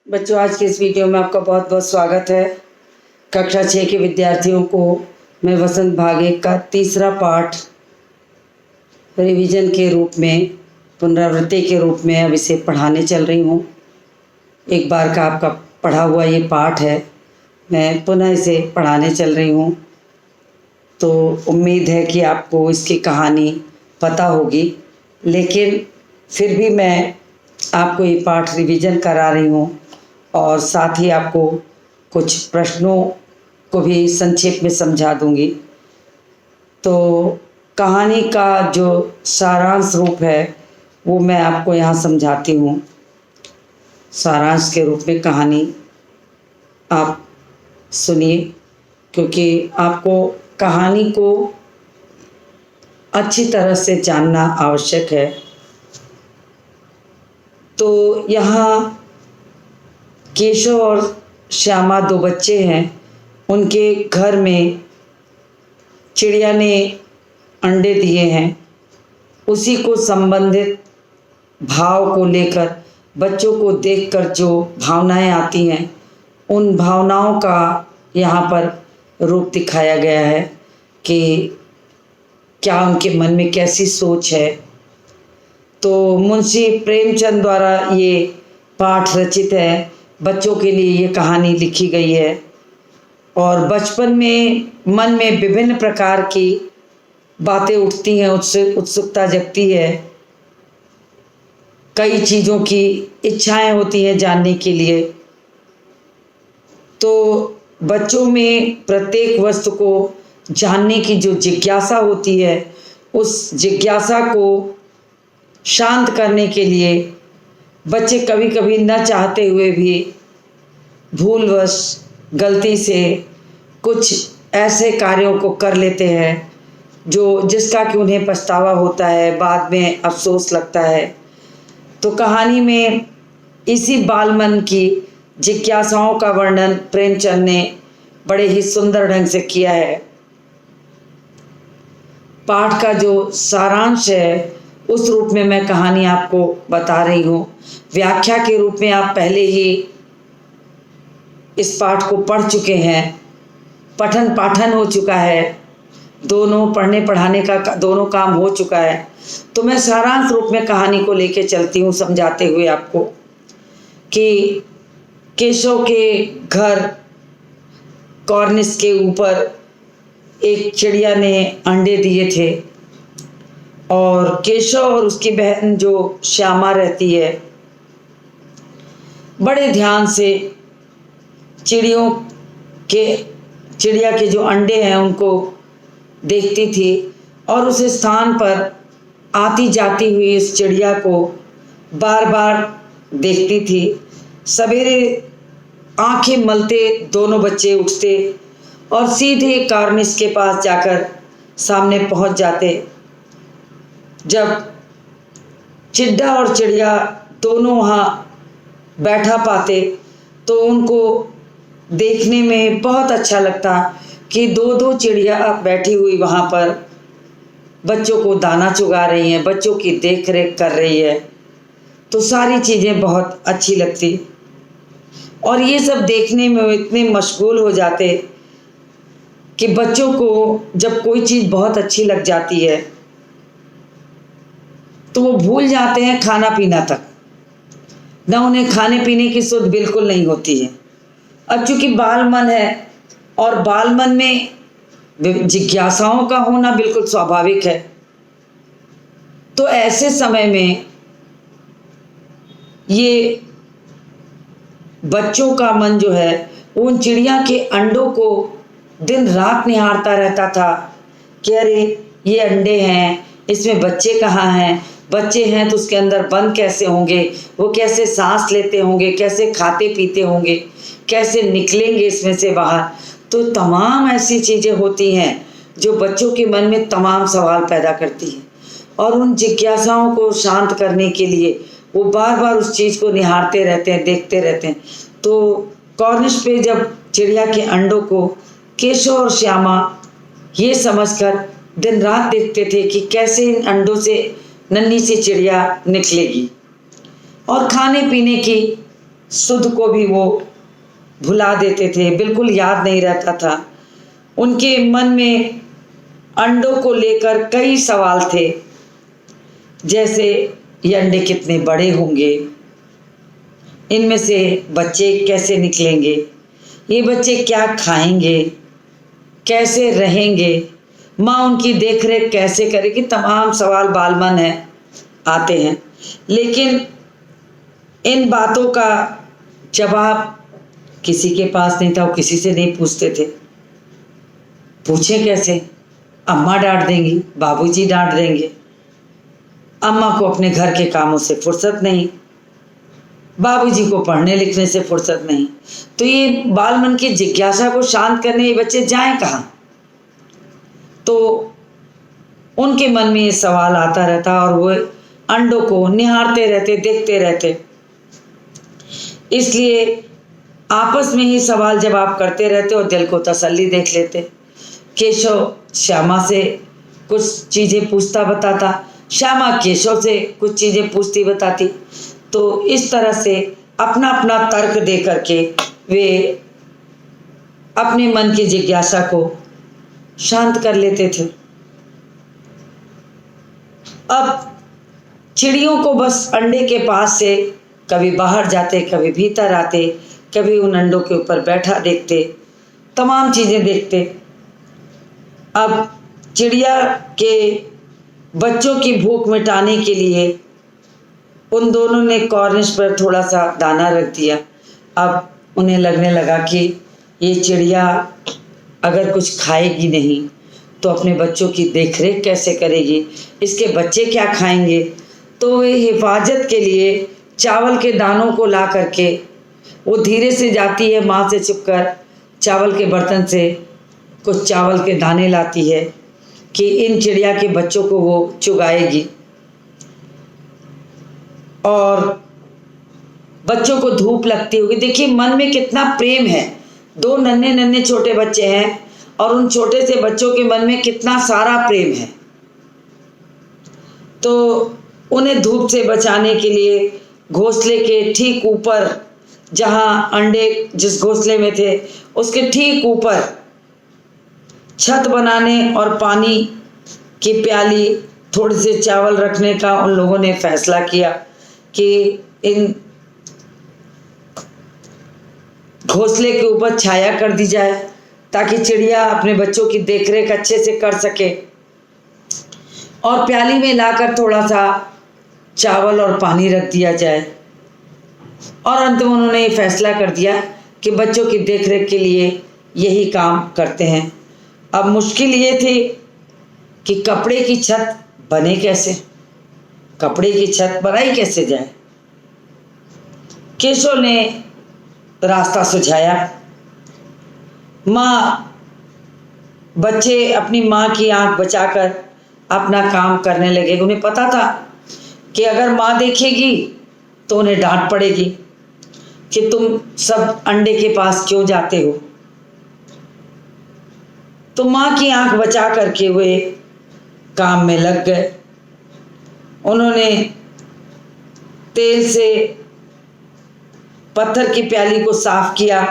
बच्चों, आज के इस वीडियो में आपका बहुत बहुत स्वागत है। कक्षा 6 के विद्यार्थियों को मैं वसंत भाग 1 का तीसरा पाठ रिवीजन के रूप में, पुनरावृत्ति के रूप में अब इसे पढ़ाने चल रही हूँ। एक बार का आपका पढ़ा हुआ ये पाठ है, मैं पुनः इसे पढ़ाने चल रही हूँ। तो उम्मीद है कि आपको इसकी कहानी पता होगी, लेकिन फिर भी मैं आपको ये पाठ रिवीजन करा रही हूँ और साथ ही आपको कुछ प्रश्नों को भी संक्षेप में समझा दूंगी। तो कहानी का जो सारांश रूप है वो मैं आपको यहाँ समझाती हूँ। सारांश के रूप में कहानी आप सुनिए, क्योंकि आपको कहानी को अच्छी तरह से जानना आवश्यक है। तो यहाँ केशव और श्यामा दो बच्चे हैं। उनके घर में चिड़िया ने अंडे दिए हैं। उसी को संबंधित भाव को लेकर बच्चों को देखकर जो भावनाएं आती हैं, उन भावनाओं का यहाँ पर रूप दिखाया गया है कि क्या उनके मन में कैसी सोच है। तो मुंशी प्रेमचंद द्वारा ये पाठ रचित है, बच्चों के लिए ये कहानी लिखी गई है। और बचपन में मन में विभिन्न प्रकार की बातें उठती हैं, उत्सुकता जगती है, कई चीज़ों की इच्छाएं होती हैं जानने के लिए। तो बच्चों में प्रत्येक वस्तु को जानने की जो जिज्ञासा होती है, उस जिज्ञासा को शांत करने के लिए बच्चे कभी कभी न चाहते हुए भी भूलवश गलती से कुछ ऐसे कार्यों को कर लेते हैं जिसका कि उन्हें पछतावा होता है, बाद में अफसोस लगता है। तो कहानी में इसी बालमन की जिज्ञासाओं का वर्णन प्रेमचंद ने बड़े ही सुंदर ढंग से किया है। पाठ का जो सारांश है उस रूप में मैं कहानी आपको बता रही हूँ। व्याख्या के रूप में आप पहले ही इस पाठ को पढ़ चुके हैं, पठन पाठन हो चुका है, दोनों पढ़ने पढ़ाने का दोनों काम हो चुका है। तो मैं सारांश रूप में कहानी को लेके चलती हूँ, समझाते हुए आपको कि केशव के घर कॉर्निस के ऊपर एक चिड़िया ने अंडे दिए थे और केशव और उसकी बहन जो श्यामा रहती है, बड़े ध्यान से चिड़िया के जो अंडे हैं उनको देखती थी और उस स्थान पर आती जाती हुई इस चिड़िया को बार बार देखती थी। सवेरे आंखें मलते दोनों बच्चे उठते और सीधे कॉर्निस के पास जाकर सामने पहुंच जाते। जब चिड्डा और चिड़िया दोनों वहाँ बैठा पाते तो उनको देखने में बहुत अच्छा लगता कि दो दो चिड़िया बैठी हुई वहाँ पर बच्चों को दाना चुगा रही हैं, बच्चों की देख रेख कर रही है। तो सारी चीज़ें बहुत अच्छी लगती और ये सब देखने में इतने मशगूल हो जाते कि बच्चों को जब कोई चीज़ बहुत अच्छी लग जाती है तो वो भूल जाते हैं खाना पीना तक, ना उन्हें खाने पीने की सुध बिल्कुल नहीं होती है। अब चूंकि बाल मन है और बाल मन में जिज्ञासाओं का होना बिल्कुल स्वाभाविक है, तो ऐसे समय में ये बच्चों का मन जो है उन चिड़िया के अंडों को दिन रात निहारता रहता था कि अरे ये अंडे हैं, इसमें बच्चे कहाँ हैं, बच्चे हैं तो उसके अंदर बंद कैसे होंगे, वो कैसे सांस लेते होंगे, कैसे खाते पीते होंगे, कैसे निकलेंगे इसमें से बाहर। तो तमाम ऐसी चीज़ें होती हैं जो बच्चों के मन में तमाम सवाल पैदा करती हैं और उन जिज्ञासाओं को शांत करने के लिए वो बार बार उस चीज़ को निहारते रहते हैं, देखते रहते हैं। तो कॉर्निश पे जब चिड़िया के अंडों को केशव और श्यामा ये समझकर दिन रात देखते थे कि कैसे इन अंडों से नन्ही सी चिड़िया निकलेगी और खाने पीने की सुध को भी वो भुला देते थे, बिल्कुल याद नहीं रहता था। उनके मन में अंडों को लेकर कई सवाल थे, जैसे ये अंडे कितने बड़े होंगे, इनमें से बच्चे कैसे निकलेंगे, ये बच्चे क्या खाएंगे, कैसे रहेंगे, माँ उनकी देखरेख कैसे करेगी। तमाम सवाल बालमन है आते हैं, लेकिन इन बातों का जवाब किसी के पास नहीं था, वो किसी से नहीं पूछते थे। पूछे कैसे? अम्मा डांट देंगी, बाबूजी डांट देंगे, अम्मा को अपने घर के कामों से फुर्सत नहीं, बाबूजी को पढ़ने लिखने से फुर्सत नहीं। तो ये बालमन की जिज्ञासा को शांत करने ये बच्चे जाएं कहाँ? तो उनके मन में ये सवाल आता रहता और वो अंडों को निहारते रहते, देखते रहते। इसलिए आपस में ही सवाल जवाब करते रहते और दिल को तसल्ली देख लेते। केशव श्यामा से कुछ चीज़ें पूछता बताता, श्यामा केशव से कुछ चीज़ें पूछती बताती। तो इस तरह से अपना अपना तर्क दे करके वे अपने मन की जिज्ञासा को शांत कर लेते थे। अब चिड़ियों को बस अंडे के पास से कभी बाहर जाते, कभी भीतर आते, कभी उन अंडों के ऊपर बैठा देखते, तमाम चीज़ें देखते। अब चिड़िया के बच्चों की भूख मिटाने के लिए उन दोनों ने कॉर्निश पर थोड़ा सा दाना रख दिया। अब उन्हें लगने लगा कि ये चिड़िया अगर कुछ खाएगी नहीं तो अपने बच्चों की देखरेख कैसे करेगी, इसके बच्चे क्या खाएंगे। तो वे हिफाजत के लिए चावल के दानों को ला करके वो धीरे से जाती है, माँ से छुपकर चावल के बर्तन से कुछ चावल के दाने लाती है कि इन चिड़िया के बच्चों को वो चुगाएगी और बच्चों को धूप लगती होगी। देखिए मन में कितना प्रेम है, दो नन्हे नन्हे छोटे बच्चे हैं और उन छोटे से बच्चों के मन में कितना सारा प्रेम है। तो उन्हें धूप से बचाने के लिए घोंसले के ठीक ऊपर, जहाँ अंडे जिस घोंसले में थे उसके ठीक ऊपर छत बनाने और पानी की प्याली, थोड़े से चावल रखने का उन लोगों ने फैसला किया कि इन घोंसले के ऊपर छाया कर दी जाए ताकि चिड़िया अपने बच्चों की देखरेख अच्छे से कर सके। और प्याली में लाकर थोड़ा सा चावल और पानी रख दिया जाए। और अंत में उन्होंने ये फैसला कर दिया कि बच्चों की देखरेख के लिए यही काम करते हैं। अब मुश्किल ये थी कि कपड़े की छत बने कैसे, कपड़े की छत बनाई कैसे जाए। केशव ने रास्ता सुझाया। माँ बच्चे अपनी माँ की आंख बचाकर अपना काम करने लगे। उन्हें पता था कि अगर माँ देखेगी तो उन्हें डांट पड़ेगी कि तुम सब अंडे के पास क्यों जाते हो। तो माँ की आंख बचा करके वे काम में लग गए। उन्होंने तेल से पत्थर की प्याली को साफ किया।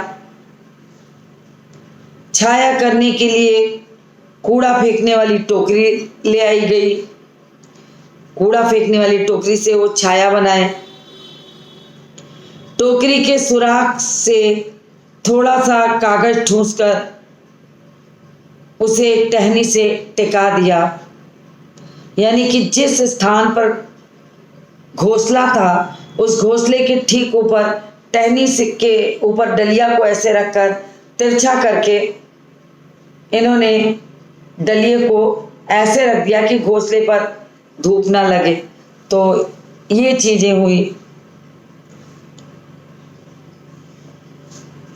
छाया करने के लिए कूड़ा फेंकने वाली टोकरी ले आई गई। कूड़ा फेंकने वाली टोकरी से वो छाया बनाए। टोकरी के सुराख से थोड़ा सा कागज ठूंसकर उसे एक टहनी से टिका दिया, यानी कि जिस स्थान पर घोंसला था उस घोंसले के ठीक ऊपर टहनी के ऊपर डलिया को ऐसे रखकर तिरछा करके इन्होंने डलिए को ऐसे रख दिया कि घोंसले पर धूप ना लगे। तो ये चीज़ें हुई।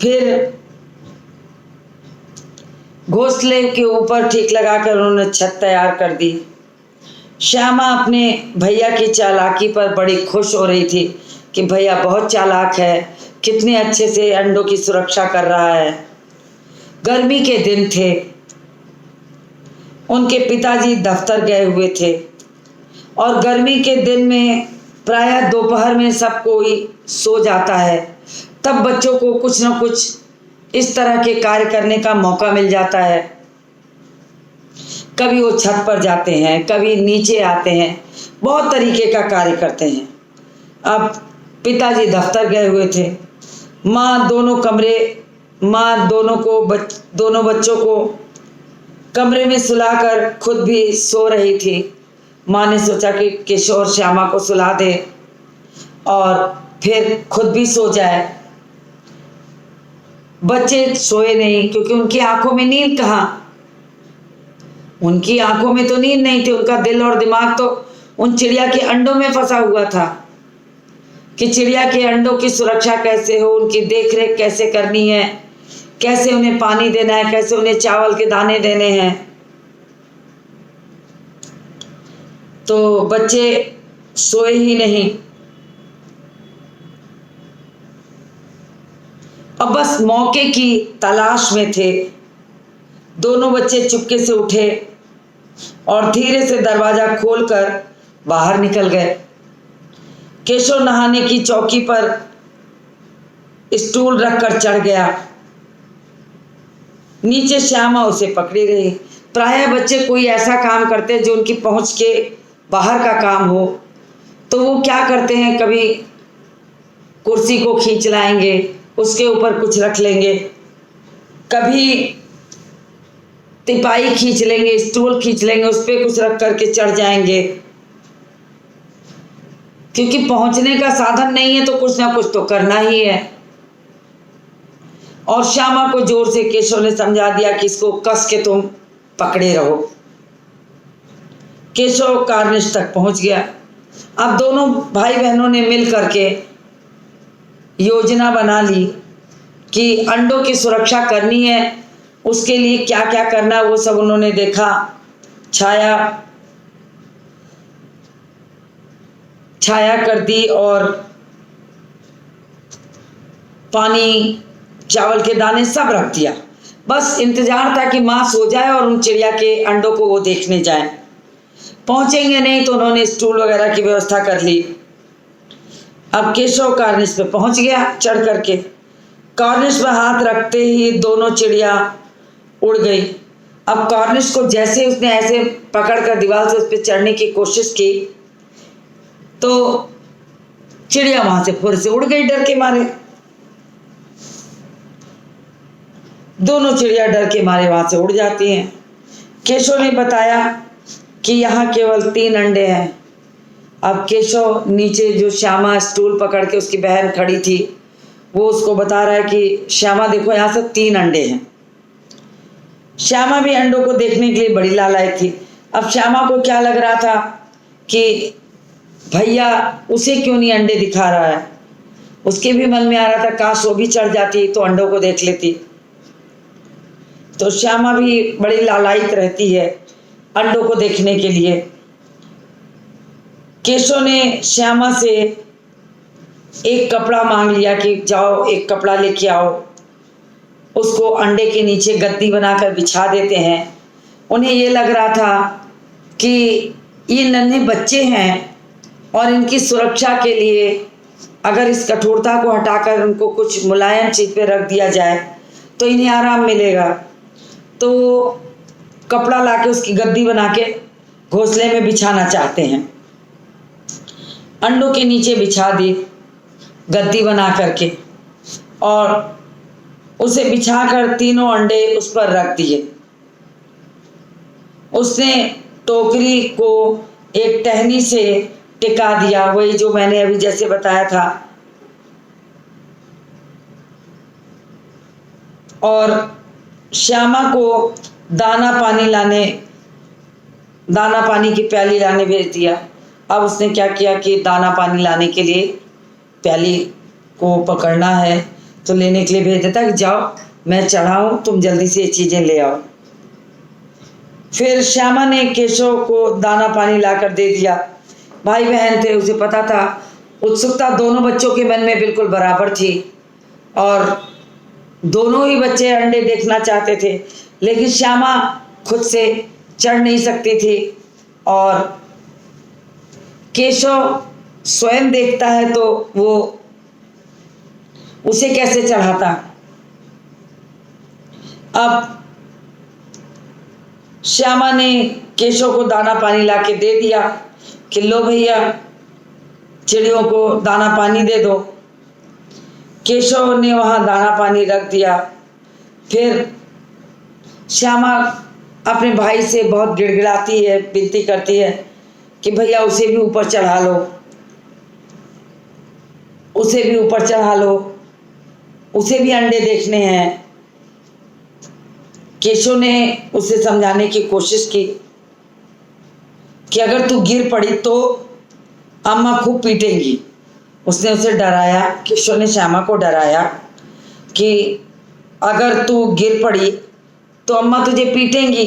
फिर घोंसले के ऊपर ठीक लगाकर उन्होंने छत तैयार कर दी। श्यामा अपने भैया की चालाकी पर बड़ी खुश हो रही थी कि भैया बहुत चालाक है, कितने अच्छे से अंडों की सुरक्षा कर रहा है। गर्मी के दिन थे, उनके पिताजी दफ्तर गए हुए थे और गर्मी के दिन में प्रायः दोपहर में सब कोई सो जाता है। तब बच्चों को कुछ न कुछ इस तरह के कार्य करने का मौका मिल जाता है। कभी वो छत पर जाते हैं, कभी नीचे आते हैं, बहुत तरीके का कार्य करते हैं। अब पिताजी दफ्तर गए हुए थे, माँ दोनों बच्चों को कमरे में सुलाकर खुद भी सो रही थी। माँ ने सोचा कि किशोर श्यामा को सुला दे और फिर खुद भी सो जाए। बच्चे सोए नहीं, क्योंकि उनकी आंखों में नींद कहाँ, उनकी आंखों में तो नींद नहीं थी। उनका दिल और दिमाग तो उन चिड़िया के अंडों में फंसा हुआ था कि चिड़िया के अंडों की सुरक्षा कैसे हो, उनकी देखरेख कैसे करनी है, कैसे उन्हें पानी देना है, कैसे उन्हें चावल के दाने देने हैं। तो बच्चे सोए ही नहीं। अब बस मौके की तलाश में थे। दोनों बच्चे चुपके से उठे और धीरे से दरवाजा खोलकर बाहर निकल गए। केशव नहाने की चौकी पर स्टूल रखकर चढ़ गया। नीचे श्यामा उसे पकड़ी रही। प्रायः बच्चे कोई ऐसा काम करते जो उनकी पहुंच के बाहर का काम हो तो वो क्या करते हैं, कभी कुर्सी को खींच लाएंगे, उसके ऊपर कुछ रख लेंगे, कभी तिपाई खींच लेंगे, स्टूल खींच लेंगे, उस पर कुछ रख करके चढ़ जाएंगे। क्योंकि पहुंचने का साधन नहीं है तो कुछ ना कुछ तो करना ही है। और श्यामा को जोर से केशव ने समझा दिया कि इसको कस के तुम पकड़े रहो। केशव कार्निश तक पहुंच गया। अब दोनों भाई बहनों ने मिल करके योजना बना ली कि अंडों की सुरक्षा करनी है, उसके लिए क्या क्या करना है वो सब उन्होंने देखा। छाया कर दी और पानी, चावल के दाने सब रख दिया। बस इंतजार था कि माँ सो जाए और उन चिड़िया के अंडों को वो देखने जाए। पहुंचेंगे नहीं तो उन्होंने स्टूल वगैरह की व्यवस्था कर ली। अब केशव कार्निश पे पहुंच गया चढ़ करके। कार्निश पे हाथ रखते ही दोनों चिड़िया उड़ गई। अब कार्निश को जैसे उसने ऐसे पकड़कर दीवार से उस पर चढ़ने की कोशिश की तो चिड़िया वहां से फुर से उड़ गई डर के मारे। दोनों चिड़िया डर के मारे वहां से उड़ जाती हैं। केशव ने बताया कि यहाँ केवल 3 अंडे हैं। अब केशव नीचे जो श्यामा स्टूल पकड़ के उसकी बहन खड़ी थी वो उसको बता रहा है कि श्यामा देखो यहाँ से 3 अंडे हैं। श्यामा भी अंडों को देखने के लिए बड़ी लालायित थी। अब श्यामा को क्या लग रहा था कि भैया उसे क्यों नहीं अंडे दिखा रहा है। उसके भी मन में आ रहा था काश वो भी चढ़ जाती तो अंडों को देख लेती। तो श्यामा भी बड़ी लालायित रहती है अंडों को देखने के लिए। केशव ने श्यामा से एक कपड़ा मांग लिया कि जाओ एक कपड़ा लेके आओ, उसको अंडे के नीचे गद्दी बनाकर बिछा देते हैं। उन्हें ये लग रहा था कि ये नन्हे बच्चे हैं और इनकी सुरक्षा के लिए अगर इस कठोरता को हटाकर उनको कुछ मुलायम चीज़ पे रख दिया जाए तो इन्हें आराम मिलेगा। तो कपड़ा लाके उसकी गद्दी बना के घोंसले में बिछाना चाहते हैं। अंडों के नीचे बिछा दी गद्दी बना करके और उसे बिछाकर तीनों अंडे उस पर रख दिए। उसने टोकरी को एक टहनी से टिका दिया, वही जो मैंने अभी जैसे बताया था। और श्यामा को दाना पानी की प्याली लाने भेज दिया। अब उसने क्या किया कि दाना पानी लाने के लिए प्याली को पकड़ना है तो लेने के लिए भेज देता कि जाओ मैं चढ़ाऊं, तुम जल्दी से ये चीज़ें ले आओ। फिर श्यामा ने केशव को दाना पानी लाकर दे दिया। भाई बहन थे, उसे पता था। उत्सुकता दोनों बच्चों के मन में बिल्कुल बराबर थी और दोनों ही बच्चे अंडे देखना चाहते थे, लेकिन श्यामा खुद से चढ़ नहीं सकती थी और केशव स्वयं देखता है तो वो उसे कैसे चढ़ाता। अब श्यामा ने केशव को दाना पानी लाके दे दिया कि लो भैया चिड़ियों को दाना पानी दे दो। केशव ने वहाँ दाना पानी रख दिया। फिर श्यामा अपने भाई से बहुत गिड़गिड़ाती है, विनती करती है कि भैया उसे भी ऊपर चढ़ा लो, उसे भी ऊपर चढ़ा लो, उसे भी अंडे देखने हैं। केशव ने उसे समझाने की कोशिश की कि अगर तू गिर पड़ी तो अम्मा खूब पीटेंगी। उसने उसे डराया, केशव ने श्यामा को डराया कि अगर तू गिर पड़ी तो अम्मा तुझे पीटेंगी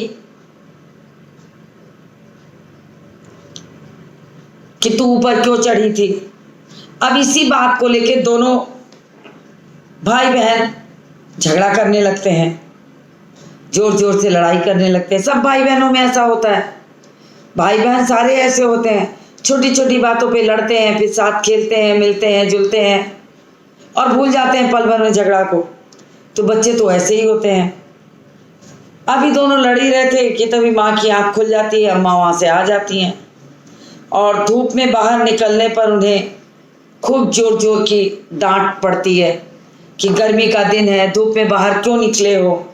कि तू ऊपर क्यों चढ़ी थी। अब इसी बात को लेके दोनों भाई बहन झगड़ा करने लगते हैं, जोर जोर से लड़ाई करने लगते हैं। सब भाई बहनों में ऐसा होता है, भाई बहन सारे ऐसे होते हैं, छोटी छोटी बातों पे लड़ते हैं, फिर साथ खेलते हैं, मिलते हैं, जुलते हैं और भूल जाते हैं पल भर में झगड़ा को। तो बच्चे तो ऐसे ही होते हैं। अभी दोनों लड़ ही रहे थे कि तभी माँ की आँख खुल जाती है, अम्मा वहाँ से आ जाती हैं और धूप में बाहर निकलने पर उन्हें खूब जोर जोर की डांट पड़ती है कि गर्मी का दिन है, धूप में बाहर क्यों निकले हो।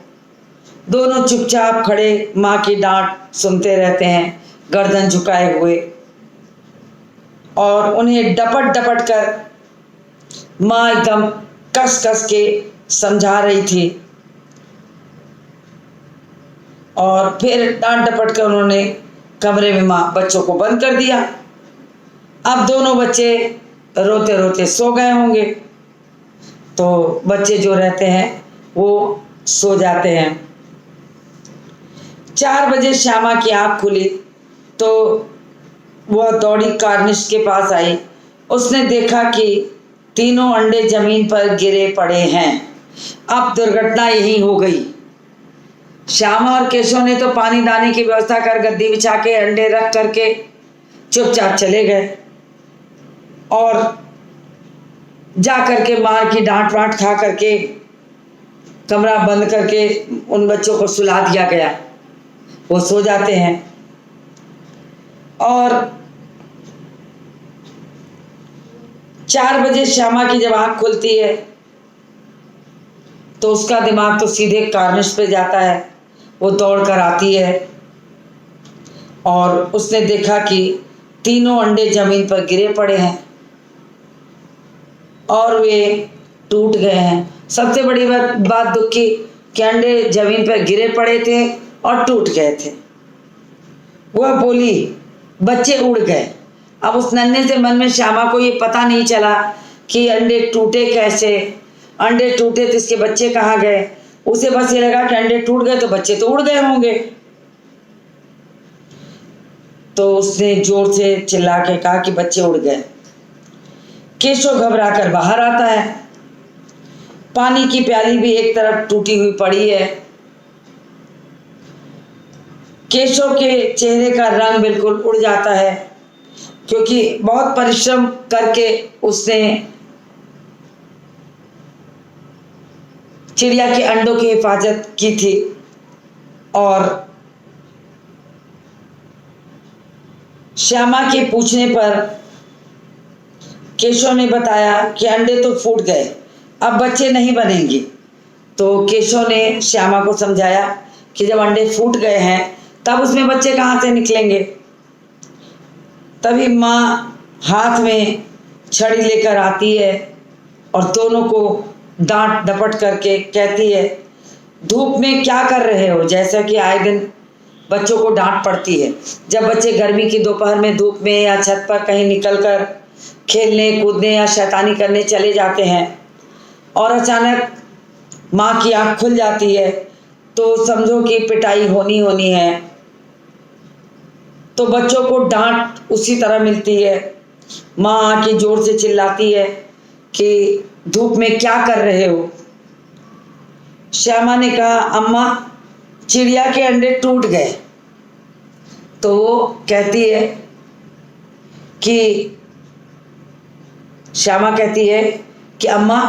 दोनों चुपचाप खड़े माँ की डांट सुनते रहते हैं, गर्दन झुकाए हुए, और उन्हें डपट डपट कर माँ एकदम कस कस के समझा रही थी। और फिर डांट डपट कर उन्होंने कमरे में माँ बच्चों को बंद कर दिया। अब दोनों बच्चे रोते रोते सो गए होंगे, तो बच्चे जो रहते हैं वो सो जाते हैं। 4 बजे श्यामा की आँख खुली तो वह दौड़ी कार्निश के पास आई। उसने देखा कि तीनों अंडे जमीन पर गिरे पड़े हैं। अब दुर्घटना यही हो गई। श्यामा और केशव ने तो पानी दाने की व्यवस्था कर गद्दी बिछा के अंडे रख करके चुपचाप चले गए और जा करके मार की डांट वांट खा करके कमरा बंद करके उन बच्चों को सुला दिया गया। वो सो जाते हैं और 4 बजे श्यामा की जब आँख खुलती है तो उसका दिमाग तो सीधे कार्निश पे जाता है। वो दौड़ कर आती है और उसने देखा कि तीनों अंडे जमीन पर गिरे पड़े हैं और वे टूट गए हैं। सबसे बड़ी बात दुख की कि अंडे जमीन पर गिरे पड़े थे और टूट गए थे। वह बोली बच्चे उड़ गए। अब उस नन्हे से मन में श्यामा को ये पता नहीं चला कि अंडे टूटे कैसे, अंडे टूटे तो इसके बच्चे कहाँ गए। उसे बस ये लगा कि अंडे टूट गए तो बच्चे तो उड़ गए होंगे। तो उसने जोर से चिल्ला के कहा कि बच्चे उड़ गए। केशव घबरा कर बाहर आता है। पानी की प्याली भी एक तरफ टूटी हुई पड़ी है। केशव के चेहरे का रंग बिल्कुल उड़ जाता है क्योंकि बहुत परिश्रम करके उसने चिड़िया के अंडों की हिफाजत की थी। और श्यामा के पूछने पर केशव ने बताया कि अंडे तो फूट गए, अब बच्चे नहीं बनेंगे। तो केशव ने श्यामा को समझाया कि जब अंडे फूट गए हैं तब उसमें बच्चे कहाँ से निकलेंगे। तभी माँ हाथ में छड़ी लेकर आती है और दोनों को डांट डपट करके कहती है धूप में क्या कर रहे हो। जैसा कि आए दिन बच्चों को डांट पड़ती है जब बच्चे गर्मी की दोपहर में धूप में या छत पर कहीं निकलकर खेलने कूदने या शैतानी करने चले जाते हैं और अचानक माँ की आँख खुल जाती है तो समझो कि पिटाई होनी है। तो बच्चों को डांट उसी तरह मिलती है। माँ आके जोर से चिल्लाती है कि धूप में क्या कर रहे हो। श्यामा ने कहा अम्मा चिड़िया के अंडे टूट गए। तो वो कहती है कि श्यामा कहती है कि अम्मा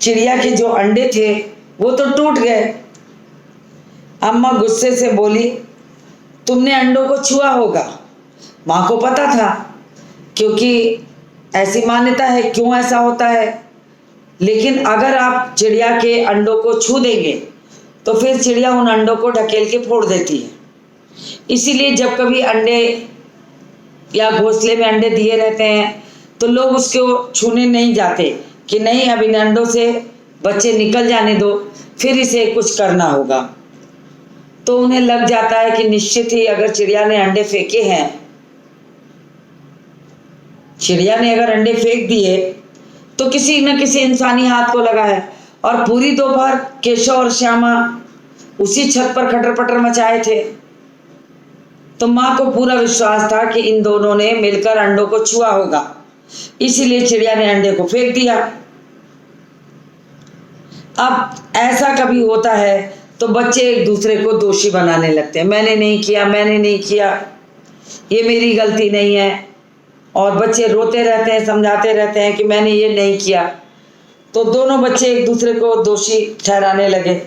चिड़िया के जो अंडे थे वो तो टूट गए। अम्मा गुस्से से बोली, तुमने अंडों को छुआ होगा। माँ को पता था, क्योंकि ऐसी मान्यता है, क्यों ऐसा होता है। लेकिन अगर आप चिड़िया के अंडों को छू देंगे तो फिर चिड़िया उन अंडों को ढकेल के फोड़ देती है। इसीलिए जब कभी अंडे या घोंसले में अंडे दिए रहते हैं तो लोग उसको छूने नहीं जाते कि नहीं, अब इन अंडों से बच्चे निकल जाने दो, फिर इसे कुछ करना होगा। तो उन्हें लग जाता है कि निश्चित ही अगर चिड़िया ने अंडे फेंके हैं, चिड़िया ने अगर अंडे फेंक दिए तो किसी न किसी इंसानी हाथ को लगा है। और पूरी दोपहर केशव और श्यामा उसी छत पर खटर पटर मचाए थे। तो माँ को पूरा विश्वास था कि इन दोनों ने मिलकर अंडों को छुआ होगा, इसीलिए चिड़िया ने अंडे को फेंक दिया। अब ऐसा कभी होता है तो बच्चे एक दूसरे को दोषी बनाने लगते हैं, मैंने नहीं किया, मैंने नहीं किया, ये मेरी गलती नहीं है। और बच्चे रोते रहते हैं, समझाते रहते हैं कि मैंने ये नहीं किया। तो दोनों बच्चे एक दूसरे को दोषी ठहराने लगे।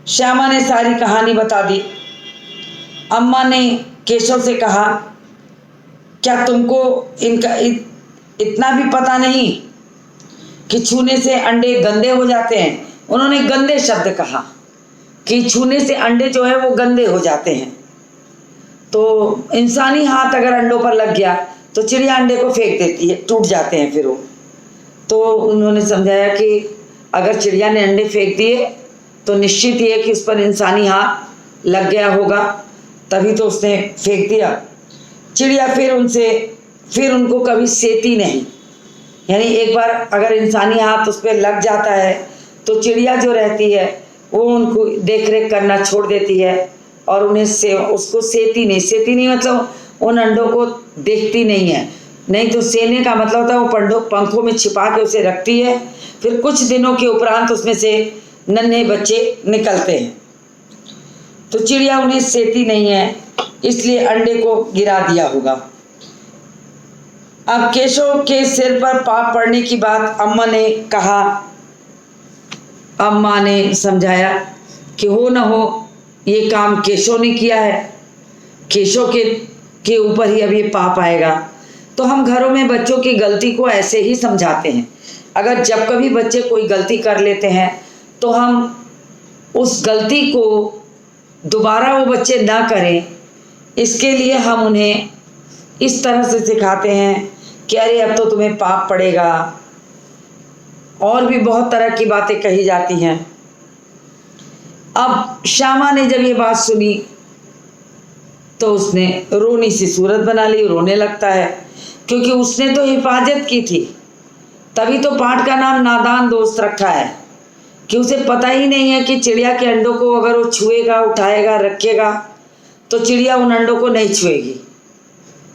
श्यामा ने सारी कहानी बता दी। अम्मा ने केशव से कहा, क्या तुमको इनका इतना भी पता नहीं कि छूने से अंडे गंदे हो जाते हैं। उन्होंने गंदे शब्द कहा कि छूने से अंडे जो है वो गंदे हो जाते हैं। तो इंसानी हाथ अगर अंडों पर लग गया तो चिड़िया अंडे को फेंक देती है, टूट जाते हैं फिर वो। तो उन्होंने समझाया कि अगर चिड़िया ने अंडे फेंक दिए तो निश्चित ही है कि उस पर इंसानी हाथ लग गया होगा, तभी तो उसने फेंक दिया। चिड़िया फिर उनको कभी सेती नहीं। यानी एक बार अगर इंसानी हाथ उस पर लग जाता है तो चिड़िया जो रहती है वो उनको देख रेख करना छोड़ देती है और उन्हें उसको सेती नहीं मतलब उन अंडों को देखती नहीं है। नहीं तो सेने का मतलब होता है वो पंखों में छिपा के उसे रखती है, फिर कुछ दिनों के उपरांत उसमें से नन्हे बच्चे निकलते हैं। तो चिड़िया उन्हें सेती नहीं है, इसलिए अंडे को गिरा दिया होगा। अब केशव के सिर पर पाप पड़ने की बात अम्मा ने कहा। अम्मा ने समझाया कि हो न हो ये काम केशव ने किया है, केशव के ऊपर ही अब ये पाप आएगा। तो हम घरों में बच्चों की गलती को ऐसे ही समझाते हैं। अगर जब कभी बच्चे कोई गलती कर लेते हैं तो हम उस गलती को दोबारा वो बच्चे ना करें, इसके लिए हम उन्हें इस तरह से सिखाते हैं कि अरे अब तो तुम्हें पाप पड़ेगा। और भी बहुत तरह की बातें कही जाती हैं। अब श्यामा ने जब ये बात सुनी तो उसने रोनी सी सूरत बना ली, रोने लगता है, क्योंकि उसने तो हिफाजत की थी। तभी तो पाठ का नाम नादान दोस्त रखा है कि उसे पता ही नहीं है कि चिड़िया के अंडों को अगर वो छुएगा, उठाएगा, रखेगा तो चिड़िया उन अंडों को नहीं छुएगी,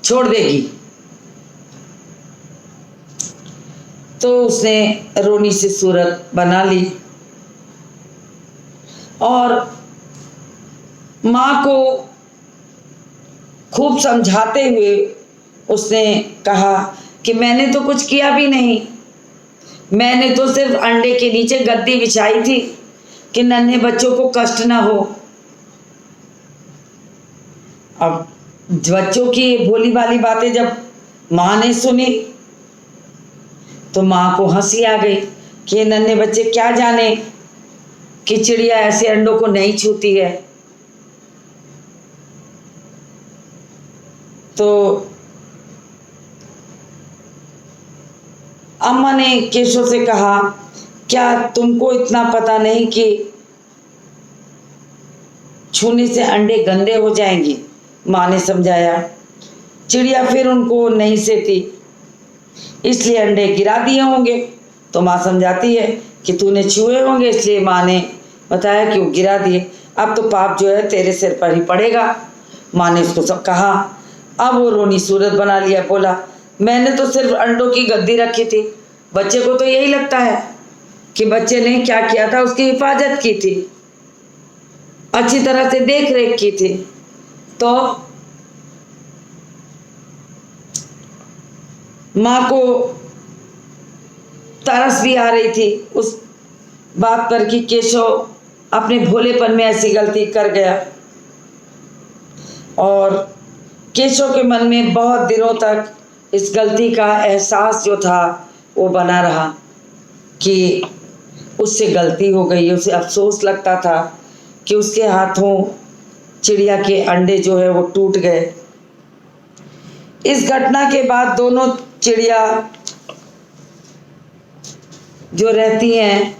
छोड़ देगी। तो उसने रोनी सी सूरत बना ली और माँ को खूब समझाते हुए उसने कहा कि मैंने तो कुछ किया भी नहीं, मैंने तो सिर्फ अंडे के नीचे गद्दी बिछाई थी कि नन्हे बच्चों को कष्ट ना हो। अब बच्चों की भोली भाली बातें जब माँ ने सुनी तो माँ को हंसी आ गई कि नन्हे बच्चे क्या जाने कि चिड़िया ऐसे अंडों को नहीं छूती है। तो अम्मा ने केशव से कहा, क्या तुमको इतना पता नहीं कि छूने से अंडे गंदे हो जाएंगे? माँ ने समझाया। चिड़िया फिर उनको नहीं सेती, इसलिए अंडे गिरा दिए होंगे। तो माँ समझाती है कि तूने छुए होंगे, इसलिए माँ ने बताया कि वो गिरा दिए। अब तो पाप जो है तेरे सिर पर ही पड़ेगा। माँ ने उसको सब कहा। अब वो रोनी सूरत बना लिया, बोला मैंने तो सिर्फ अंडों की गद्दी रखी थी। बच्चे को तो यही लगता है कि बच्चे ने क्या किया था, उसकी हिफाजत की थी, अच्छी तरह से देख रेख की थी। तो माँ को तरस भी आ रही थी उस बात पर कि केशव अपने भोलेपन में ऐसी गलती कर गया। और केशव के मन में बहुत दिनों तक इस गलती का एहसास जो था वो बना रहा कि उससे गलती हो गई। उसे अफसोस लगता था कि उसके हाथों चिड़िया के अंडे जो है वो टूट गए। इस घटना के बाद दोनों चिड़िया जो रहती हैं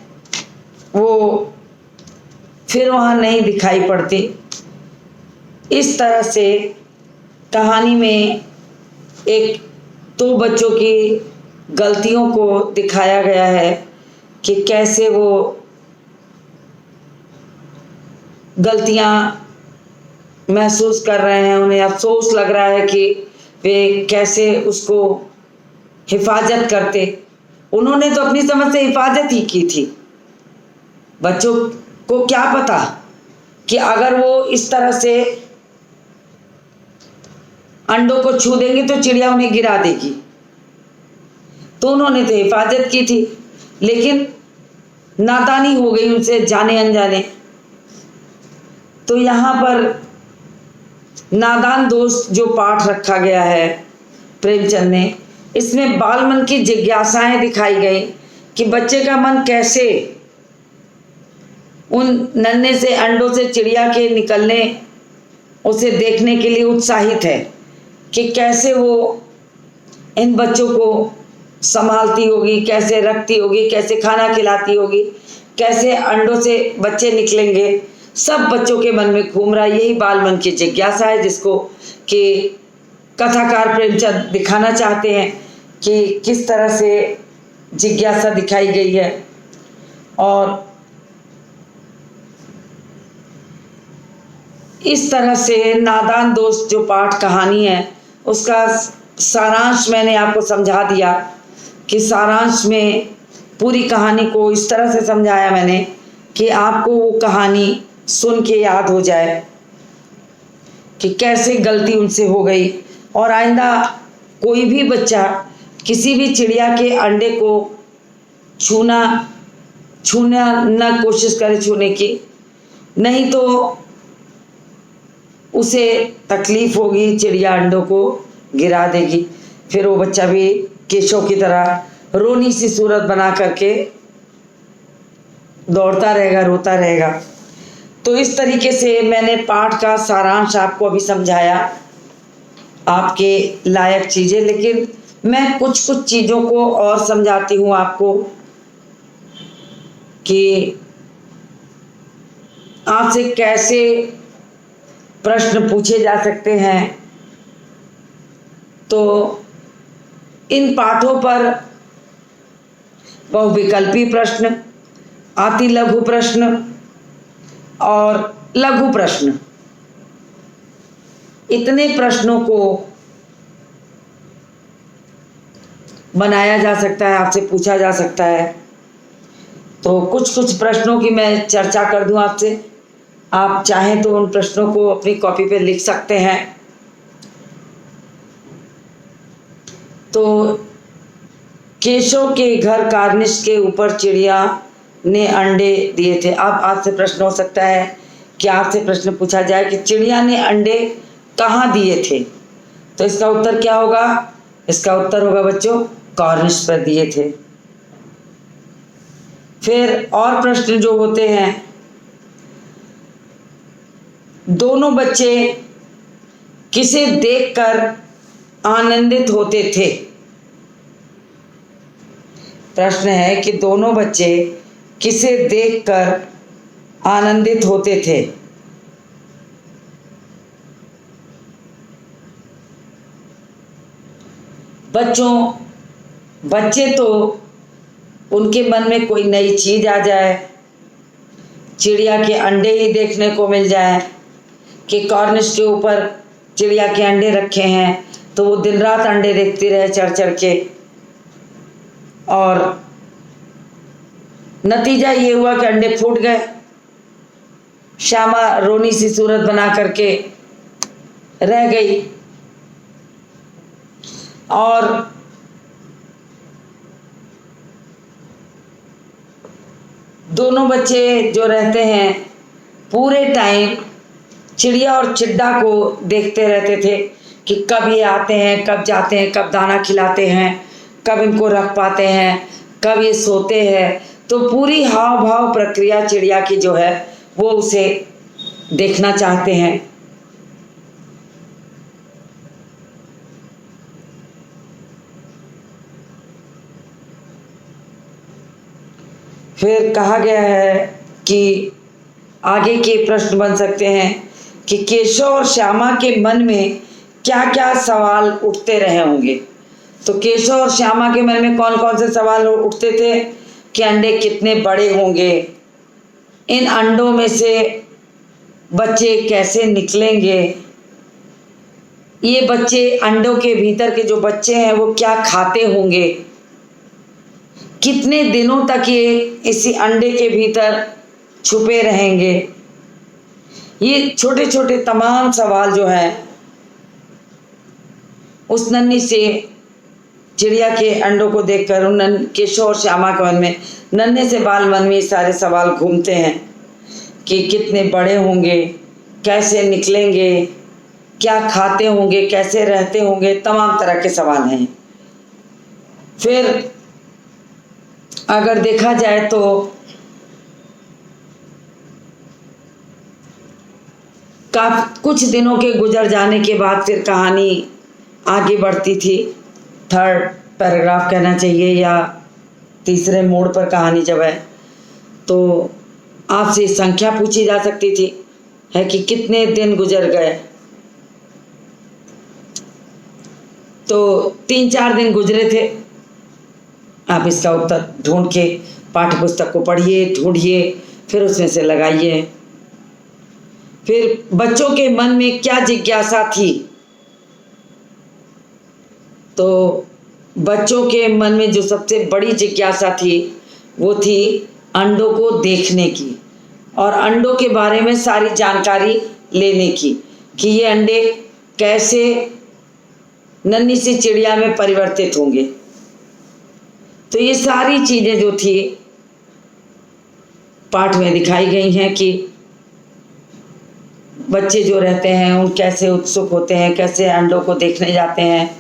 वो फिर वहाँ नहीं दिखाई पड़ती। इस तरह से कहानी में एक दो बच्चों की गलतियों को दिखाया गया है कि कैसे वो गलतियाँ महसूस कर रहे हैं, उन्हें अफसोस लग रहा है कि वे कैसे उसको हिफाजत करते। उन्होंने तो अपनी समझ से हिफाजत ही की थी। बच्चों को क्या पता कि अगर वो इस तरह से अंडों को छू देंगे तो चिड़िया उन्हें गिरा देगी। तो उन्होंने तो हिफाजत की थी, लेकिन नादानी हो गई उनसे जाने अनजाने। तो यहाँ पर नादान दोस्त जो पाठ रखा गया है प्रेमचंद ने, इसमें बाल मन की जिज्ञासाएं दिखाई गई कि बच्चे का मन कैसे उन नन्हे से अंडों से चिड़िया के निकलने उसे देखने के लिए उत्साहित है, कि कैसे वो इन बच्चों को संभालती होगी, कैसे रखती होगी, कैसे खाना खिलाती होगी, कैसे अंडों से बच्चे निकलेंगे। सब बच्चों के मन में घूम रहा। यही बाल मन की जिज्ञासा है जिसको कि कथाकार प्रेमचंद दिखाना चाहते हैं कि किस तरह से जिज्ञासा दिखाई गई है। और इस तरह से नादान दोस्त जो पाठ कहानी है उसका सारांश मैंने आपको समझा दिया कि सारांश में पूरी कहानी को इस तरह से समझाया मैंने कि आपको वो कहानी सुन के याद हो जाए कि कैसे गलती उनसे हो गई। और आइंदा कोई भी बच्चा किसी भी चिड़िया के अंडे को छूना न कोशिश करे छूने की, नहीं तो उसे तकलीफ होगी, चिड़िया अंडों को गिरा देगी। फिर वो बच्चा भी केशव की तरह रोनी सी सूरत बना करके दौड़ता रहेगा, रोता रहेगा। तो इस तरीके से मैंने पाठ का सारांश आपको अभी समझाया, आपके लायक चीज़ें। लेकिन मैं कुछ चीज़ों को और समझाती हूँ आपको कि आपसे कैसे प्रश्न पूछे जा सकते हैं। तो इन पाठों पर बहुविकल्पी प्रश्न, अति लघु प्रश्न और लघु प्रश्न, इतने प्रश्नों को बनाया जा सकता है, आपसे पूछा जा सकता है। तो कुछ प्रश्नों की मैं चर्चा कर दूं आपसे। आप चाहें तो उन प्रश्नों को अपनी कॉपी पे लिख सकते हैं। तो केशव के घर कार्निश के ऊपर चिड़िया ने अंडे दिए थे। अब आपसे प्रश्न हो सकता है कि आपसे प्रश्न पूछा जाए कि चिड़िया ने अंडे कहाँ दिए थे, तो इसका उत्तर क्या होगा? इसका उत्तर होगा बच्चों, कार्निश पर दिए थे। फिर और प्रश्न जो होते हैं, दोनों बच्चे किसे देखकर आनंदित होते थे? प्रश्न है कि दोनों बच्चे किसे देखकर आनंदित होते थे? बच्चे तो उनके मन में कोई नई चीज आ जाए, चिड़िया के अंडे ही देखने को मिल जाए कि कॉर्निश के ऊपर चिड़िया के अंडे रखे हैं, तो वो दिन रात अंडे देखती रहे चढ़ चढ़ के। और नतीजा ये हुआ कि अंडे फूट गए। श्यामा रोनी सी सूरत बना करके रह गई। और दोनों बच्चे जो रहते हैं पूरे टाइम चिड़िया और चिड्डा को देखते रहते थे कि कब ये आते हैं, कब जाते हैं, कब दाना खिलाते हैं, कब इनको रख पाते हैं, कब ये सोते हैं। तो पूरी हाव भाव प्रक्रिया चिड़िया की जो है वो उसे देखना चाहते हैं। फिर कहा गया है कि आगे के प्रश्न बन सकते हैं कि केशव और श्यामा के मन में क्या क्या सवाल उठते रहे होंगे। तो केशव और श्यामा के मन में कौन कौन से सवाल उठते थे कि अंडे कितने बड़े होंगे, इन अंडों में से बच्चे कैसे निकलेंगे, ये बच्चे अंडों के भीतर के जो बच्चे हैं वो क्या खाते होंगे, कितने दिनों तक ये इसी अंडे के भीतर छुपे रहेंगे। ये छोटे छोटे तमाम सवाल जो हैं उस नन्ही से चिड़िया के अंडों को देखकर उन केशव और श्यामा के मन में, नन्हे से बाल मन में सारे सवाल घूमते हैं कि कितने बड़े होंगे, कैसे निकलेंगे, क्या खाते होंगे, कैसे रहते होंगे, तमाम तरह के सवाल हैं। फिर अगर देखा जाए तो कुछ दिनों के गुजर जाने के बाद फिर कहानी आगे बढ़ती थी। थर्ड पैराग्राफ कहना चाहिए या तीसरे मोड़ पर कहानी जब है तो आपसे संख्या पूछी जा सकती थी है कि कितने दिन गुजर गए। तो 3-4 दिन गुजरे थे। आप इसका उत्तर ढूंढ के पाठ्य पुस्तक को पढ़िए, ढूंढिए, फिर उसमें से लगाइए। फिर बच्चों के मन में क्या जिज्ञासा थी, तो बच्चों के मन में जो सबसे बड़ी जिज्ञासा थी वो थी अंडों को देखने की और अंडों के बारे में सारी जानकारी लेने की कि ये अंडे कैसे नन्ही सी चिड़िया में परिवर्तित होंगे। तो ये सारी चीज़ें जो थी पाठ में दिखाई गई हैं कि बच्चे जो रहते हैं उन कैसे उत्सुक होते हैं, कैसे अंडों को देखने जाते हैं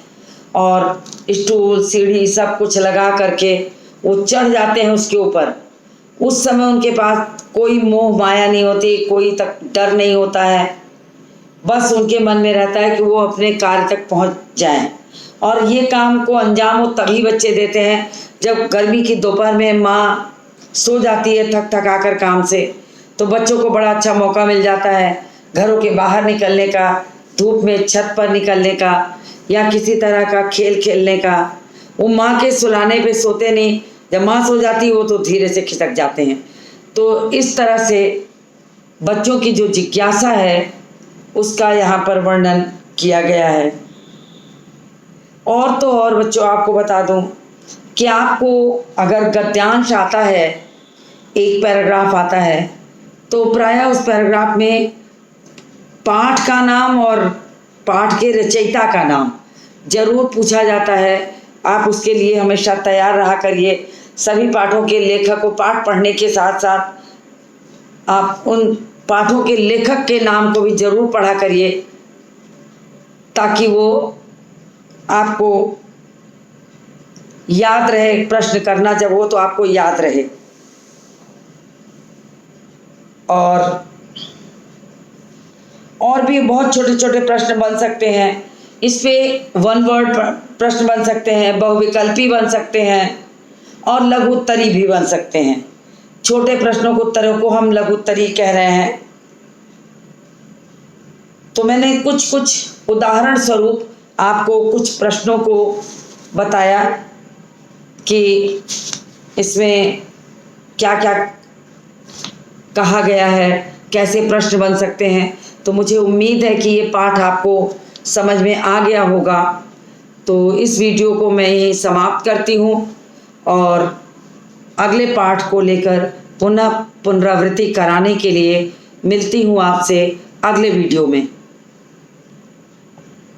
और स्टूल, सीढ़ी सब कुछ लगा करके वो चढ़ जाते हैं उसके ऊपर। उस समय उनके पास कोई मोह माया नहीं होती, कोई तक डर नहीं होता है, बस उनके मन में रहता है कि वो अपने कार्य तक पहुंच जाएं। और ये काम को अंजाम वो तभी बच्चे देते हैं जब गर्मी की दोपहर में माँ सो जाती है थक थका कर काम से, तो बच्चों को बड़ा अच्छा मौका मिल जाता है घरों के बाहर निकलने का, धूप में छत पर निकलने का या किसी तरह का खेल खेलने का। वो माँ के सुलाने पे सोते नहीं, जब माँ सो जाती है वो तो धीरे से खिसक जाते हैं। तो इस तरह से बच्चों की जो जिज्ञासा है उसका यहाँ पर वर्णन किया गया है। और तो और बच्चों आपको बता दूं कि आपको अगर गद्यांश आता है, एक पैराग्राफ आता है, तो प्रायः उस पैराग्राफ में पाठ का नाम और पाठ के रचयिता का नाम जरूर पूछा जाता है। आप उसके लिए हमेशा तैयार रहा करिए। सभी पाठों के लेखक को पाठ पढ़ने के साथ साथ आप उन पाठों के लेखक के नाम को भी जरूर पढ़ा करिए ताकि वो आपको याद रहे। प्रश्न करना जब हो तो आपको याद रहे। और भी बहुत छोटे छोटे प्रश्न बन सकते हैं। इस पे वन वर्ड प्रश्न बन सकते हैं, बहुविकल्पी बन सकते हैं और लघु उत्तरी भी बन सकते हैं। छोटे प्रश्नों को उत्तरों को हम लघु उत्तरी कह रहे हैं। तो मैंने कुछ उदाहरण स्वरूप आपको कुछ प्रश्नों को बताया कि इसमें क्या क्या कहा गया है, कैसे प्रश्न बन सकते हैं। तो मुझे उम्मीद है कि ये पाठ आपको समझ में आ गया होगा। तो इस वीडियो को मैं यहीं समाप्त करती हूँ और अगले पाठ को लेकर पुनः पुनरावृत्ति कराने के लिए मिलती हूँ आपसे अगले वीडियो में।